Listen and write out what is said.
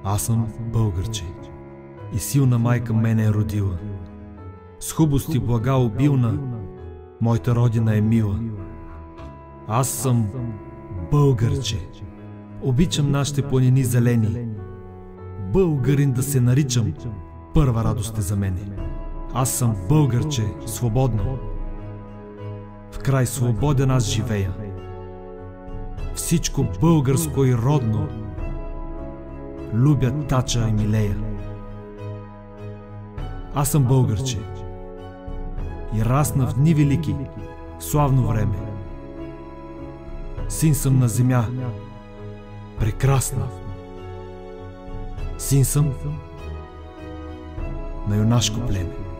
Аз съм българче и силна майка мене е родила. С хубост и блага обилна, моята родина е мила. Аз съм българче, обичам нашите планини зелени. Българин да се наричам, първа радост е за мене. Аз съм българче, свободно. В край свободен аз живея. Всичко българско и родно любя, тача и милея. Аз съм българче и расна в дни велики, славно време. Син съм на земя, прекрасна. Син съм на юнашко племе.